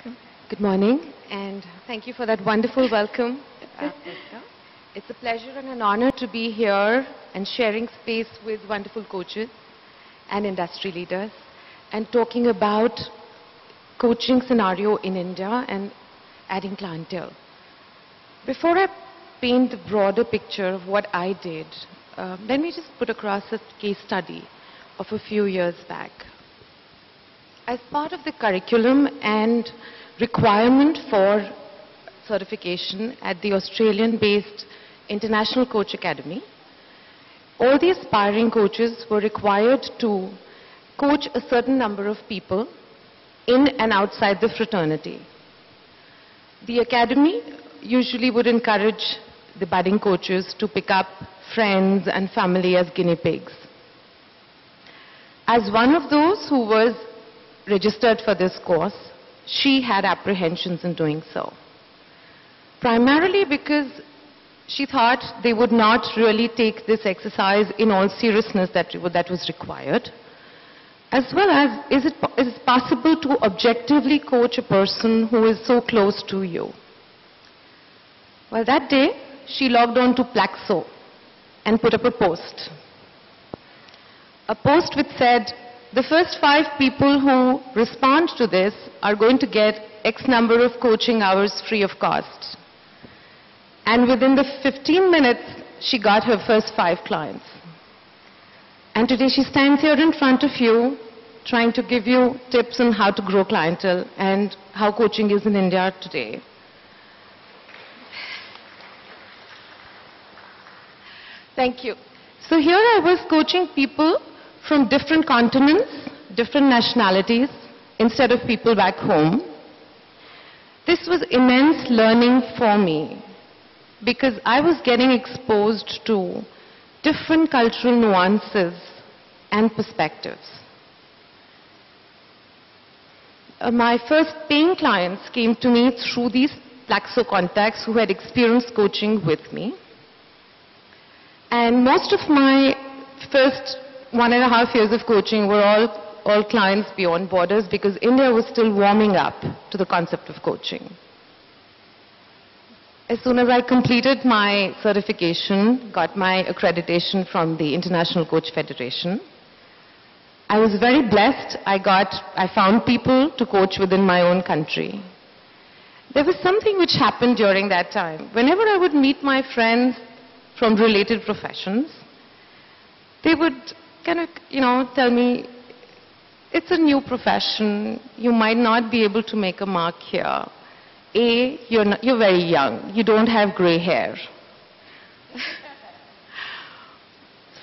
Good morning, and thank you for that wonderful welcome. It's a pleasure and an honor to be here and sharing space with wonderful coaches and industry leaders and talking about coaching scenario in India and adding clientele. Before I paint the broader picture of what I did, let me just put across a case study of a few years back. As part of the curriculum and requirement for certification at the Australian-based International Coach Academy, all the aspiring coaches were required to coach a certain number of people in and outside the fraternity. The academy usually would encourage the budding coaches to pick up friends and family as guinea pigs. As one of those who was registered for this course, she had apprehensions in doing so. Primarily because she thought they would not really take this exercise in all seriousness that was required, as well as is it possible to objectively coach a person who is so close to you? Well, that day, she logged on to Plaxo and put up a post. A post which said, the first 5 people who respond to this are going to get X number of coaching hours free of cost. And within the 15 minutes, she got her first 5 clients. And today she stands here in front of you, trying to give you tips on how to grow clientele and how coaching is in India today. Thank you. So here I was coaching people from different continents, different nationalities, instead of people back home. This was immense learning for me because I was getting exposed to different cultural nuances and perspectives. My first paying clients came to me through these Plaxo contacts who had experienced coaching with me. And most of my first 1.5 years of coaching were all clients beyond borders because India was still warming up to the concept of coaching. As soon as I completed my certification, got my accreditation from the International Coach Federation, I was very blessed. I found people to coach within my own country. There was something which happened during that time. Whenever I would meet my friends from related professions, they would kind of, tell me, it's a new profession, you might not be able to make a mark here. A, you're very young, you don't have gray hair.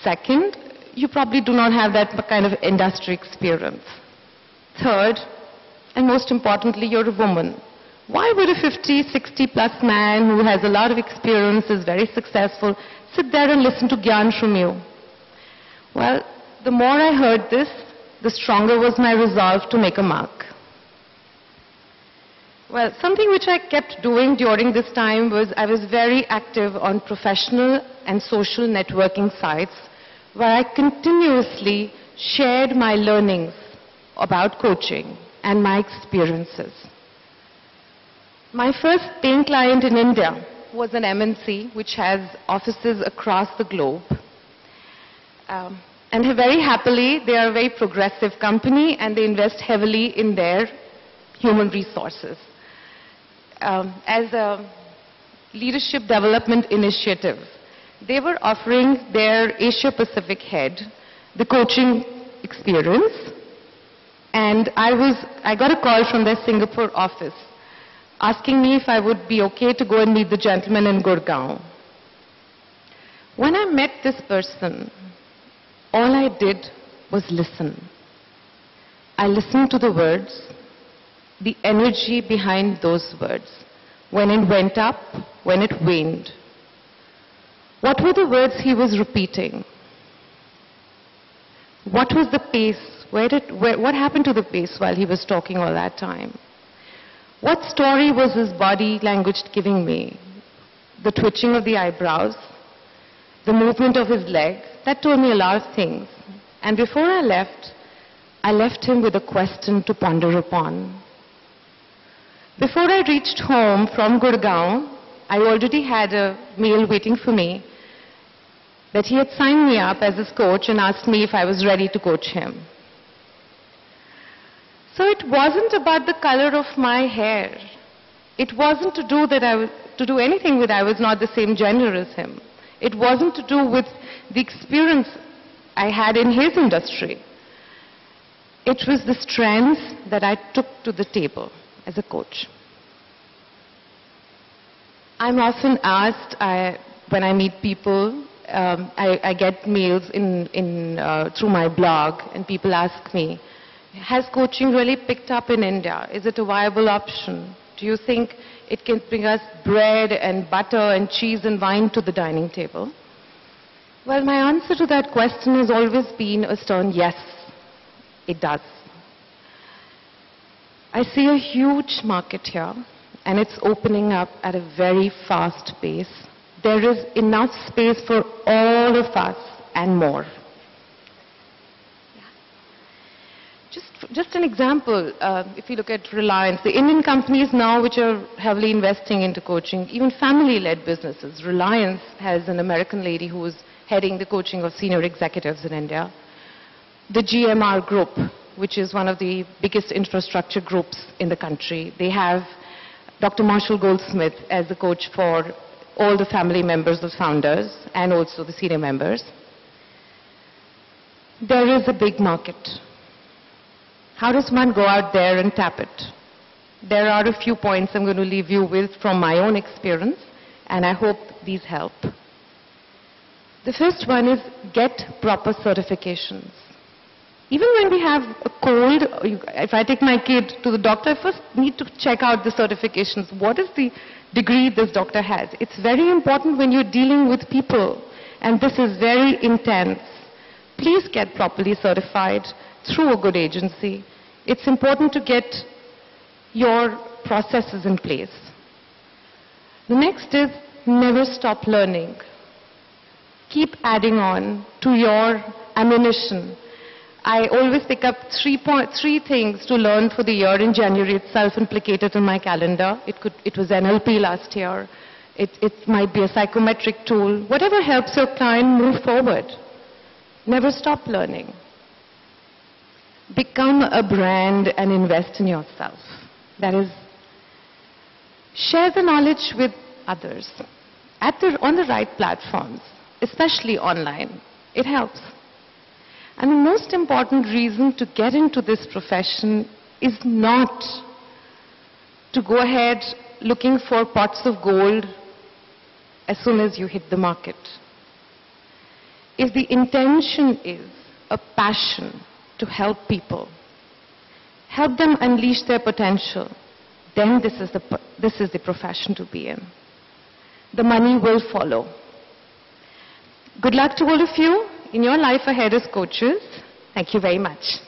Second, you probably do not have that kind of industry experience. Third, and most importantly, you're a woman. Why would a 50, 60 plus man who has a lot of experience, is very successful, sit there and listen to Gyan from you? Well, the more I heard this, the stronger was my resolve to make a mark. Well, something which I kept doing during this time was I was very active on professional and social networking sites where I continuously shared my learnings about coaching and my experiences. My first paying client in India was an MNC which has offices across the globe. And very happily, they are a very progressive company and they invest heavily in their human resources. As a leadership development initiative, they were offering their Asia Pacific head the coaching experience. And I got a call from their Singapore office asking me if I would be okay to go and meet the gentleman in Gurgaon. When I met this person, all I did was listen. I listened to the words, the energy behind those words, when it went up, when it waned. What were the words he was repeating? What was the pace? What happened to the pace while he was talking all that time? What story was his body language giving me? The twitching of the eyebrows, the movement of his leg, that told me a lot of things. And before I left him with a question to ponder upon. Before I reached home from Gurgaon, I already had a mail waiting for me that he had signed me up as his coach and asked me if I was ready to coach him. So it wasn't about the color of my hair. It wasn't to do anything with I was not the same gender as him. It wasn't to do with the experience I had in his industry. It was the strengths that I took to the table as a coach. I'm often asked, when I meet people, I get mails through my blog, and people ask me, has coaching really picked up in India? Is it a viable option? Do you think it can bring us bread and butter and cheese and wine to the dining table? Well, my answer to that question has always been a stern yes, it does. I see a huge market here, and it's opening up at a very fast pace. There is enough space for all of us and more. Just an example, if you look at Reliance, the Indian companies now which are heavily investing into coaching, even family-led businesses. Reliance has an American lady who is heading the coaching of senior executives in India. The GMR Group, which is one of the biggest infrastructure groups in the country, they have Dr. Marshall Goldsmith as the coach for all the family members of founders and also the senior members. There is a big market. How does one go out there and tap it? There are a few points I'm going to leave you with from my own experience, and I hope these help. The first one is get proper certifications. Even when we have a cold, if I take my kid to the doctor, I first need to check out the certifications. What is the degree this doctor has? It's very important when you're dealing with people, and this is very intense. Please get properly certified through a good agency. It's important to get your processes in place. The next is never stop learning. Keep adding on to your ammunition. I always pick up three things to learn for the year in January itself and placate it on my calendar. It was NLP last year. It might be a psychometric tool. Whatever helps your client move forward. Never stop learning. Become a brand and invest in yourself. That is, share the knowledge with others on the right platforms, especially online. It helps. And the most important reason to get into this profession is not to go ahead looking for pots of gold as soon as you hit the market. If the intention is a passion to help people, help them unleash their potential, then this is the profession to be in. The money will follow. Good luck to all of you in your life ahead as coaches. Thank you very much.